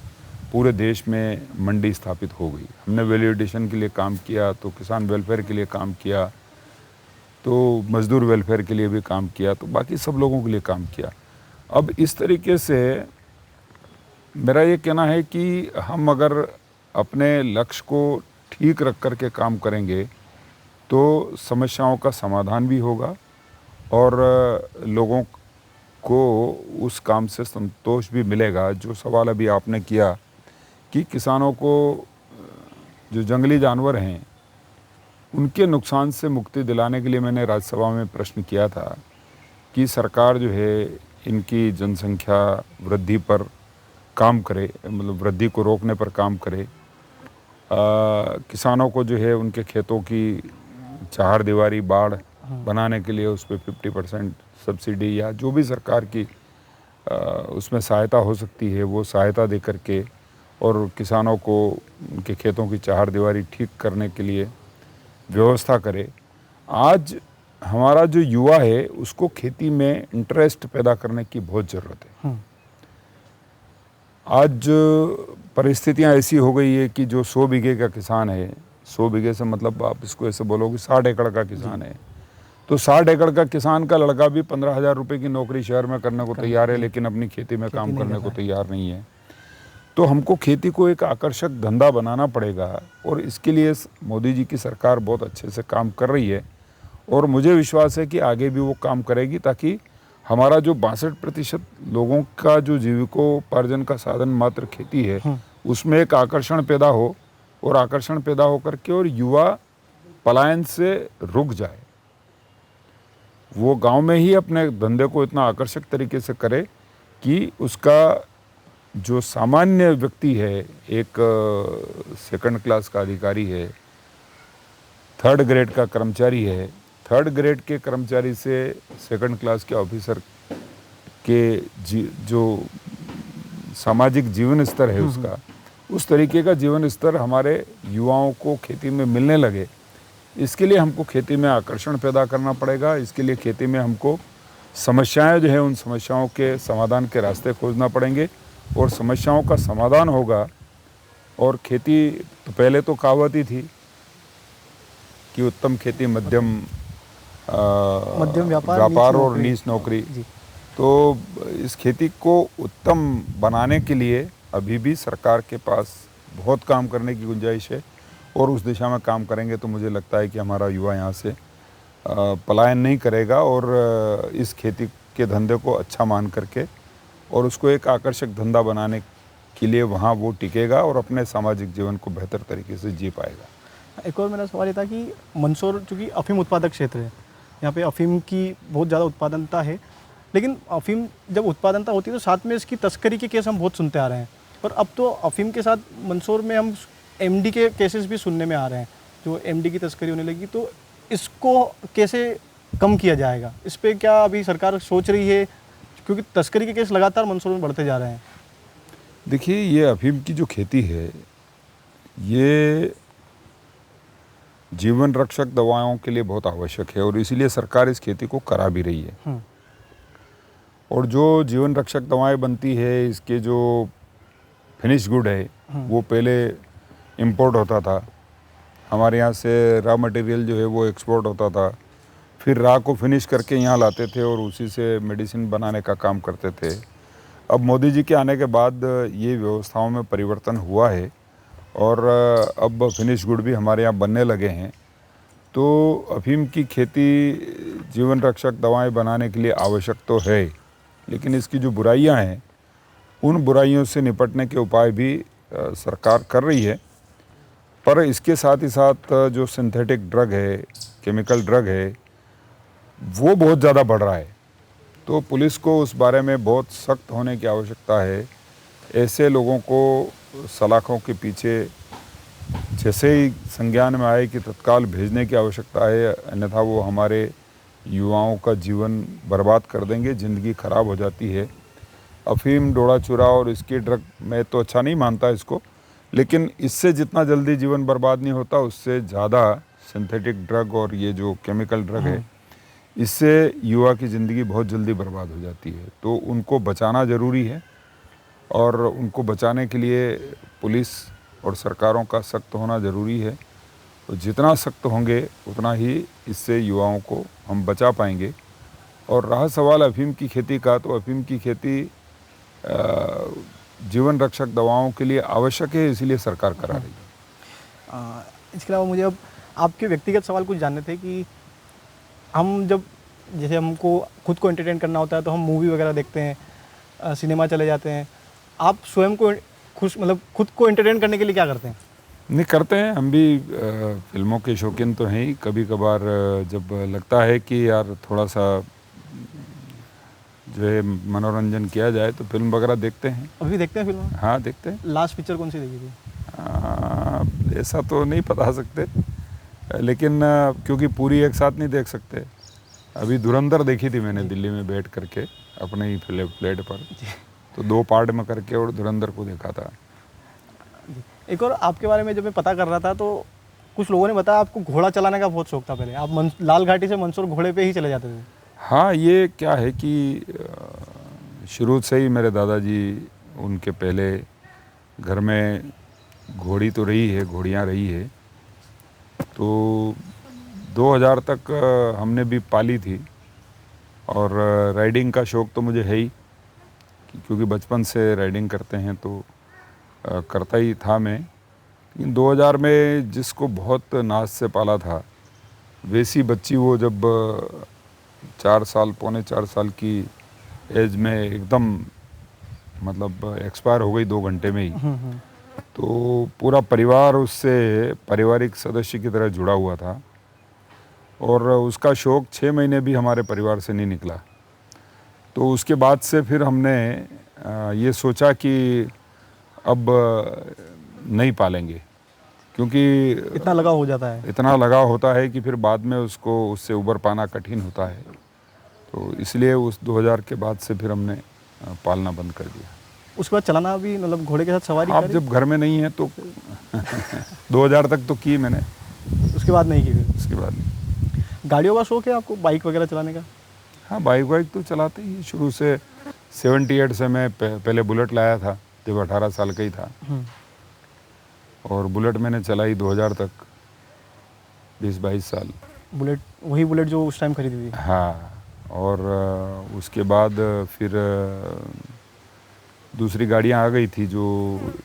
पूरे देश में मंडी स्थापित हो गई। हमने वैल्यू एडिशन के लिए काम किया, तो किसान वेलफेयर के लिए काम किया, तो मज़दूर वेलफेयर के लिए भी काम किया, तो बाकी सब लोगों के लिए काम किया। अब इस तरीके से मेरा ये कहना है कि हम अगर अपने लक्ष्य को ठीक रख कर के काम करेंगे तो समस्याओं का समाधान भी होगा और लोगों को उस काम से संतोष भी मिलेगा। जो सवाल अभी आपने किया कि किसानों को जो जंगली जानवर हैं उनके नुकसान से मुक्ति दिलाने के लिए मैंने राज्यसभा में प्रश्न किया था कि सरकार जो है इनकी जनसंख्या वृद्धि पर काम करे, मतलब वृद्धि को रोकने पर काम करे। किसानों को जो है उनके खेतों की चार दीवारी बाड़ बनाने के लिए उस पर 50% सब्सिडी या जो भी सरकार की उसमें सहायता हो सकती है वो सहायता दे करके और किसानों को उनके खेतों की चार दीवारी ठीक करने के लिए व्यवस्था करे। आज हमारा जो युवा है उसको खेती में इंटरेस्ट पैदा करने की बहुत ज़रूरत है। आज परिस्थितियां ऐसी हो गई है कि जो 100 बीघे का किसान है, 100 बीघे से मतलब आप इसको ऐसे बोलोगे 60 एकड़ का किसान है, तो 60 एकड़ का किसान का लड़का भी 15,000 रुपये की नौकरी शहर में करने को तैयार है, लेकिन अपनी खेती में काम करने को तैयार नहीं है। तो हमको खेती को एक आकर्षक धंधा बनाना पड़ेगा और इसके लिए मोदी जी की सरकार बहुत अच्छे से काम कर रही है और मुझे विश्वास है कि आगे भी वो काम करेगी ताकि हमारा जो 62% लोगों का जो जीविकोपार्जन का साधन मात्र खेती है उसमें एक आकर्षण पैदा हो और आकर्षण पैदा हो करके और युवा पलायन से रुक जाए। वो गांव में ही अपने धंधे को इतना आकर्षक तरीके से करे कि उसका जो सामान्य व्यक्ति है, एक सेकंड क्लास का अधिकारी है, 3rd ग्रेड का कर्मचारी है, 3rd ग्रेड के कर्मचारी से सेकंड क्लास के ऑफिसर के जो सामाजिक जीवन स्तर है उसका, उस तरीके का जीवन स्तर हमारे युवाओं को खेती में मिलने लगे। इसके लिए हमको खेती में आकर्षण पैदा करना पड़ेगा। इसके लिए खेती में हमको समस्याएं जो है उन समस्याओं के समाधान के रास्ते खोजना पड़ेंगे और समस्याओं का समाधान होगा। और खेती तो पहले तो कहावत ही थी कि उत्तम खेती मध्यम व्यापार और नीच नौकरी। तो इस खेती को उत्तम बनाने के लिए अभी भी सरकार के पास बहुत काम करने की गुंजाइश है और उस दिशा में काम करेंगे तो मुझे लगता है कि हमारा युवा यहाँ से पलायन नहीं करेगा और इस खेती के धंधे को अच्छा मान करके और उसको एक आकर्षक धंधा बनाने के लिए वहाँ वो टिकेगा और अपने सामाजिक जीवन को बेहतर तरीके से जी पाएगा। एक और मेरा सवाल ये था कि मंदसौर चूँकि अफीम उत्पादक क्षेत्र है, यहाँ पे अफीम की बहुत ज़्यादा उत्पादनता है, लेकिन अफीम जब उत्पादनता होती है तो साथ में इसकी तस्करी के केस हम बहुत सुनते आ रहे हैं। और अब तो अफीम के साथ मंदसौर में हम एमडी के केसेस भी सुनने में आ रहे हैं, जो एमडी की तस्करी होने लगी, तो इसको कैसे कम किया जाएगा? इस पे क्या अभी सरकार सोच रही है? क्योंकि तस्करी के केस लगातार मंदसौर में बढ़ते जा रहे हैं। देखिए, ये अफीम की जो खेती है, ये जीवन रक्षक दवाओं के लिए बहुत आवश्यक है और इसीलिए सरकार इस खेती को करा भी रही है। और जो जीवन रक्षक दवाएं बनती है, इसके जो फिनिश गुड है, वो पहले इंपोर्ट होता था। हमारे यहाँ से रॉ मटेरियल जो है वो एक्सपोर्ट होता था, फिर रॉ को फिनिश करके यहाँ लाते थे और उसी से मेडिसिन बनाने का काम करते थे। अब मोदी जी के आने के बाद ये व्यवस्थाओं में परिवर्तन हुआ है और अब फिनिश गुड भी हमारे यहाँ बनने लगे हैं। तो अफीम की खेती जीवन रक्षक दवाएं बनाने के लिए आवश्यक तो है, लेकिन इसकी जो बुराइयां हैं, उन बुराइयों से निपटने के उपाय भी सरकार कर रही है। पर इसके साथ ही साथ जो सिंथेटिक ड्रग है, केमिकल ड्रग है, वो बहुत ज़्यादा बढ़ रहा है। तो पुलिस को उस बारे में बहुत सख्त होने की आवश्यकता है। ऐसे लोगों को सलाखों के पीछे जैसे ही संज्ञान में आए कि तत्काल भेजने की आवश्यकता है, अन्यथा वो हमारे युवाओं का जीवन बर्बाद कर देंगे, ज़िंदगी ख़राब हो जाती है। अफीम, डोडा चूरा और इसकी ड्रग, मैं तो अच्छा नहीं मानता इसको, लेकिन इससे जितना जल्दी जीवन बर्बाद नहीं होता, उससे ज़्यादा सिंथेटिक ड्रग और ये जो केमिकल ड्रग है, इससे युवा की ज़िंदगी बहुत जल्दी बर्बाद हो जाती है। तो उनको बचाना ज़रूरी है और उनको बचाने के लिए पुलिस और सरकारों का सख्त होना ज़रूरी है। तो जितना सख्त होंगे उतना ही इससे युवाओं को हम बचा पाएंगे। और रहा सवाल अफीम की खेती का, तो अफीम की खेती जीवन रक्षक दवाओं के लिए आवश्यक है, इसीलिए सरकार करा रही है। इसके अलावा मुझे अब आपके व्यक्तिगत सवाल कुछ जानने थे कि हम जब, जैसे हमको खुद को एंटरटेन करना होता है तो हम मूवी वगैरह देखते हैं, सिनेमा चले जाते हैं। आप स्वयं को खुश, मतलब खुद को एंटरटेन करने के लिए क्या करते हैं? नहीं, करते हैं हम भी। फिल्मों के शौकीन तो हैं ही। कभी कभार जब लगता है कि यार थोड़ा सा जो है मनोरंजन किया जाए तो फिल्म वगैरह देखते हैं। अभी देखते हैं फिल्म? हाँ, देखते हैं। लास्ट पिक्चर कौन सी देखी थी? ऐसा तो नहीं बता सकते, लेकिन क्योंकि पूरी एक साथ नहीं देख सकते। अभी धुरंधर देखी थी मैंने दिल्ली में बैठ करके अपने ही फ्लैट पर, तो 2 पार्ट में करके और धुरंधर को देखा था। एक और आपके बारे में जब मैं पता कर रहा था तो कुछ लोगों ने बताया आपको घोड़ा चलाने का बहुत शौक था पहले। आप लाल घाटी से मंदसौर घोड़े पे ही चले जाते थे। हाँ, ये क्या है कि शुरू से ही मेरे दादाजी, उनके पहले घर में घोड़ी तो रही है, घोड़ियाँ रही है, तो 2000 तक हमने भी पाली थी। और राइडिंग का शौक़ तो मुझे है ही, क्योंकि बचपन से राइडिंग करते हैं तो करता ही था मैं। लेकिन 2000 में जिसको बहुत नाज से पाला था, वैसी बच्ची वो जब 4 साल, पौने 4 साल की एज में एकदम मतलब एक्सपायर हो गई 2 घंटे में ही, तो पूरा परिवार उससे पारिवारिक सदस्य की तरह जुड़ा हुआ था। और उसका शौक़ 6 महीने भी हमारे परिवार से नहीं निकला। तो उसके बाद से फिर हमने ये सोचा कि अब नहीं पालेंगे, क्योंकि इतना लगाव हो जाता है। इतना लगाव होता है कि फिर बाद में उससे उबर पाना कठिन होता है। तो इसलिए उस 2000 के बाद से फिर हमने पालना बंद कर दिया। उसके बाद चलाना भी, मतलब घोड़े के साथ सवारी आप जब घर में नहीं है तो 2000 तक तो की मैंने, उसके बाद नहीं की फिर? उसके बाद नहीं। गाड़ियों का शौक है आपको, बाइक वगैरह चलाने का? हाँ, बाइक तो चलाते ही शुरू से। 78 से मैं पहले बुलेट लाया था जब 18 साल का ही था, और बुलेट मैंने चलाई 2000 तक, 20-22 साल। बुलेट, वही बुलेट जो उस टाइम खरीदी थी? हाँ, और उसके बाद फिर दूसरी गाड़ियाँ आ गई थी जो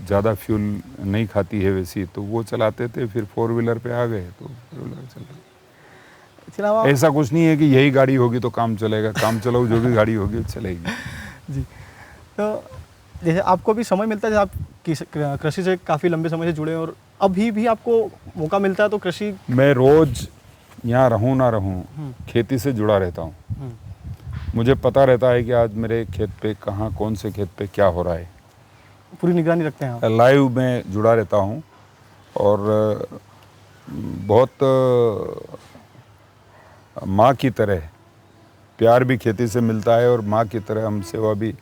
ज़्यादा फ्यूल नहीं खाती है वैसी, तो वो चलाते थे। फिर 4 व्हीलर पे आ गए तो 4 व्हीलर चल रही। इसके अलावा ऐसा कुछ नहीं है कि यही गाड़ी होगी तो काम चलेगा। काम चलाओ, जो भी गाड़ी होगी चलेगी। जी। तो जैसे आपको भी समय मिलता है, जैसे आप कृषि से काफ़ी लंबे समय से जुड़े हैं और अभी भी आपको मौका मिलता है तो कृषि? मैं रोज़ यहाँ रहूँ ना रहूँ, खेती से जुड़ा रहता हूँ। मुझे पता रहता है कि आज मेरे खेत पे कहाँ, कौन से खेत पे क्या हो रहा है। पूरी निगरानी रखते हैं आप? लाइव में जुड़ा रहता हूँ। और बहुत माँ की तरह प्यार भी खेती से मिलता है और माँ की तरह हम सेवा भी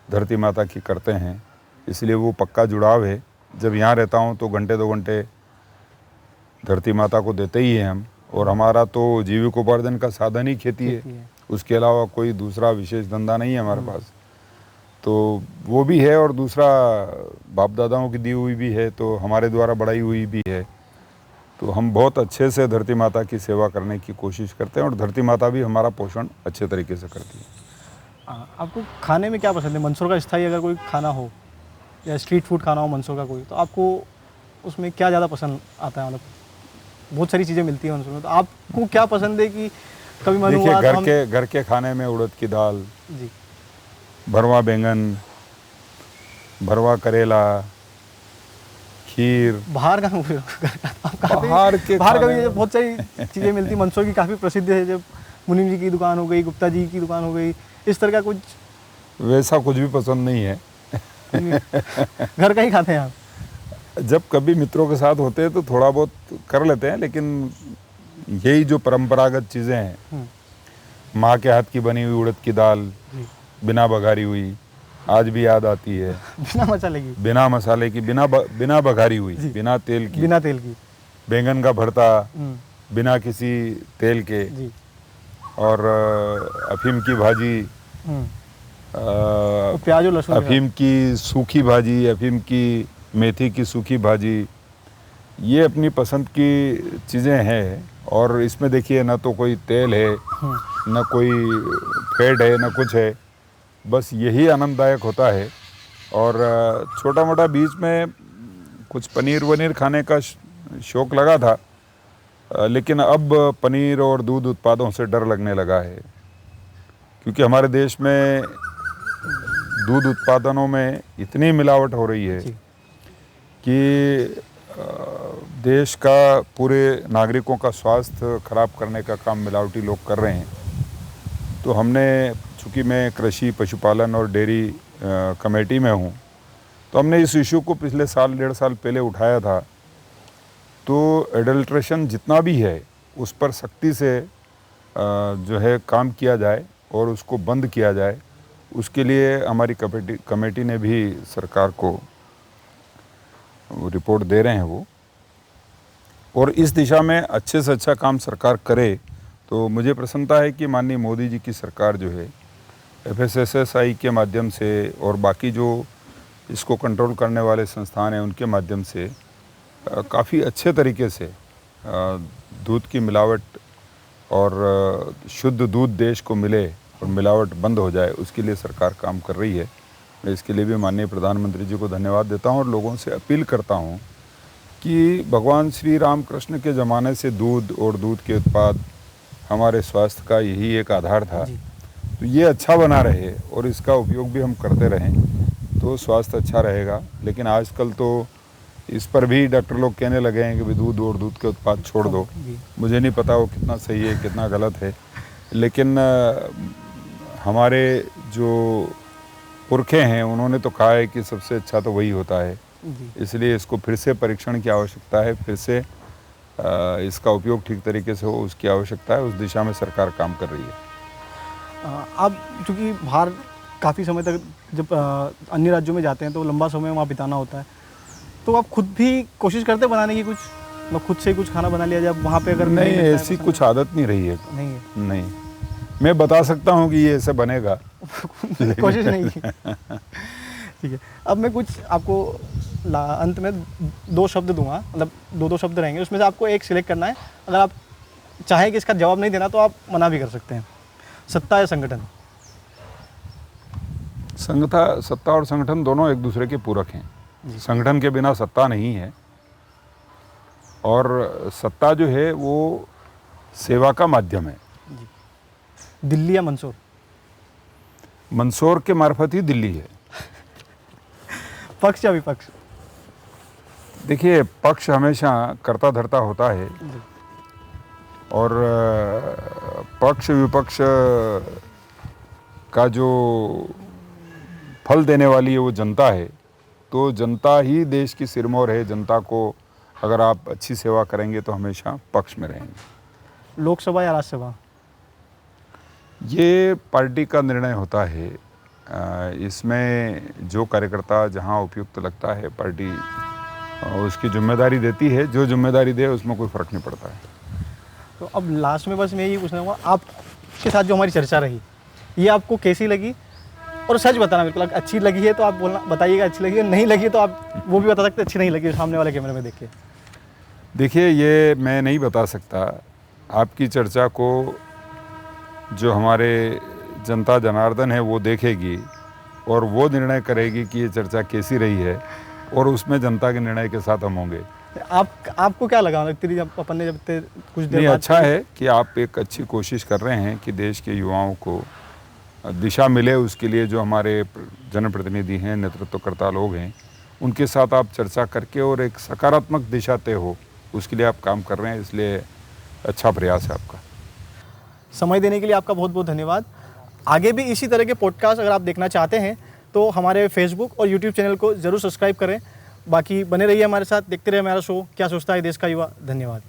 धरती माता की करते हैं, इसलिए वो पक्का जुड़ाव है। जब यहाँ रहता हूँ तो घंटे 2 घंटे धरती माता को देते ही हैं हम, और हमारा तो जीविकोपार्जन का साधन ही खेती है, उसके अलावा कोई दूसरा विशेष धंधा नहीं है हमारे पास। तो वो भी है, और दूसरा बाप दादाओं की दी हुई भी है, तो हमारे द्वारा बढ़ाई हुई भी है। तो हम बहुत अच्छे से धरती माता की सेवा करने की कोशिश करते हैं, और धरती माता भी हमारा पोषण अच्छे तरीके से करती है। आपको खाने में क्या पसंद है? मंदसौर का स्थायी अगर कोई खाना हो या स्ट्रीट फूड खाना हो मंदसौर का कोई, तो आपको उसमें क्या ज़्यादा पसंद आता है? मतलब बहुत सारी चीज़ें मिलती हैं मंदसौर में, तो आपको क्या पसंद है कि कभी मन देखिए, हुआ तो घर के खाने में उड़द की दाल, जी, भरवा बैंगन, भरवा करेला, खीर। बाहर का बाहर का भी बहुत सारी चीज़ें मिलती। मंदसौर की काफ़ी प्रसिद्ध है, जब मुनीम जी की दुकान हो गई, गुप्ता जी की दुकान हो गई, इस तरह का कुछ वैसा कुछ भी पसंद नहीं है। घर का ही खाते हैं आप? जब कभी मित्रों के साथ होते हैं तो थोड़ा बहुत कर लेते हैं, लेकिन यही जो परंपरागत चीज़ें हैं, माँ के हाथ की बनी हुई उड़द की दाल बिना बघारी हुई, आज भी याद आती है। बिना मसाले की? बिना मसाले की, बिना बघारी हुई, बिना तेल की। बिना तेल की। बैंगन का भरता बिना किसी तेल के जी। और अफीम की भाजी, प्याज और लहसुन, अफीम की सूखी भाजी, अफीम की मेथी की सूखी भाजी, ये अपनी पसंद की चीज़ें हैं। और इसमें देखिए, ना तो कोई तेल है, ना कोई फैट है, ना कुछ है, बस यही आनंददायक होता है। और छोटा मोटा बीच में कुछ पनीर वनीर खाने का शौक़ लगा था, लेकिन अब पनीर और दूध उत्पादों से डर लगने लगा है, क्योंकि हमारे देश में दूध उत्पादनों में इतनी मिलावट हो रही है कि देश का, पूरे नागरिकों का स्वास्थ्य खराब करने का काम मिलावटी लोग कर रहे हैं। तो हमने, चूँकि मैं कृषि, पशुपालन और डेयरी कमेटी में हूँ, तो हमने इस इशू को पिछले साल 1.5 साल पहले उठाया था। तो एडल्ट्रेशन जितना भी है उस पर सख्ती से जो है काम किया जाए और उसको बंद किया जाए। उसके लिए हमारी कमेटी ने भी सरकार को रिपोर्ट दे रहे हैं वो, और इस दिशा में अच्छे से अच्छा काम सरकार करे तो मुझे प्रसन्नता है कि माननीय मोदी जी की सरकार जो है FSSAI के माध्यम से और बाकी जो इसको कंट्रोल करने वाले संस्थान हैं उनके माध्यम से काफ़ी अच्छे तरीके से दूध की मिलावट और शुद्ध दूध देश को मिले और मिलावट बंद हो जाए, उसके लिए सरकार काम कर रही है। मैं इसके लिए भी माननीय प्रधानमंत्री जी को धन्यवाद देता हूं और लोगों से अपील करता हूं कि भगवान श्री राम कृष्ण के ज़माने से दूध और दूध के उत्पाद हमारे स्वास्थ्य का यही एक आधार था, तो ये अच्छा बना रहे और इसका उपयोग भी हम करते रहें तो स्वास्थ्य अच्छा रहेगा। लेकिन आजकल तो इस पर भी डॉक्टर लोग कहने लगे हैं कि भाई दूध और दूध के उत्पाद छोड़ दो। मुझे नहीं पता वो कितना सही है कितना गलत है, लेकिन हमारे जो पुरखे हैं उन्होंने तो कहा है कि सबसे अच्छा तो वही होता है, इसलिए इसको फिर से परीक्षण की आवश्यकता है, फिर से इसका उपयोग ठीक तरीके से हो उसकी आवश्यकता है। उस दिशा में सरकार काम कर रही है। आप चूँकि बाहर काफ़ी समय तक जब अन्य राज्यों में जाते हैं तो लंबा समय वहाँ बिताना होता है, तो आप खुद भी कोशिश करते बनाने की, कुछ मतलब खुद से कुछ खाना बना लिया जब वहाँ पे? अगर नहीं, ऐसी कुछ आदत नहीं रही है। नहीं, मैं बता सकता हूँ कि ये ऐसे बनेगा कोशिश नहीं की। ठीक है, अब मैं कुछ आपको अंत में 2 शब्द दूंगा, मतलब 2 शब्द रहेंगे, उसमें से आपको एक सिलेक्ट करना है। अगर आप चाहें कि इसका जवाब नहीं देना तो आप मना भी कर सकते हैं। सत्ता या संगठन? सत्ता और संगठन दोनों एक दूसरे के पूरक हैं। संगठन के बिना सत्ता नहीं है, और सत्ता जो है वो सेवा का माध्यम है। दिल्ली या मंदसौर? मंदसौर के मार्फत ही दिल्ली है। पक्ष या विपक्ष? देखिए, पक्ष हमेशा कर्ता धर्ता होता है, और पक्ष विपक्ष का जो फल देने वाली है वो जनता है। तो जनता ही देश की सिरमौर है, जनता को अगर आप अच्छी सेवा करेंगे तो हमेशा पक्ष में रहेंगे। लोकसभा या राज्यसभा? ये पार्टी का निर्णय होता है। इसमें जो कार्यकर्ता जहां उपयुक्त लगता है पार्टी उसकी जिम्मेदारी देती है, जो जिम्मेदारी दे उसमें कोई फ़र्क नहीं पड़ता है। तो अब लास्ट में बस मैं यही पूछना चाहूँगा, आपके साथ जो हमारी चर्चा रही ये आपको कैसी लगी? और सच बताना बिल्कुल, अगर अच्छी लगी है तो आप बोलना बताइएगा अच्छी लगी है, नहीं लगी तो आप वो भी बता सकते अच्छी नहीं लगी सामने वाले कैमरे में देख के। देखिए, ये मैं नहीं बता सकता। आपकी चर्चा को जो हमारे जनता जनार्दन है वो देखेगी और वो निर्णय करेगी कि ये चर्चा कैसी रही है, और उसमें जनता के निर्णय के साथ हम होंगे। आपको क्या लगा इतनी अपन ने जब कुछ देर नहीं, बाद अच्छा है कि आप एक अच्छी कोशिश कर रहे हैं कि देश के युवाओं को दिशा मिले। उसके लिए जो हमारे जनप्रतिनिधि हैं, नेतृत्वकर्ता लोग हैं, उनके साथ आप चर्चा करके और एक सकारात्मक दिशा तय हो, उसके लिए आप काम कर रहे हैं, इसलिए अच्छा प्रयास है आपका। समय देने के लिए आपका बहुत बहुत धन्यवाद। आगे भी इसी तरह के पॉडकास्ट अगर आप देखना चाहते हैं तो हमारे फेसबुक और यूट्यूब चैनल को ज़रूर सब्सक्राइब करें। बाकी बने रहिए हमारे साथ, देखते रहिए हमारा शो क्या सोचता है देश का युवा। धन्यवाद।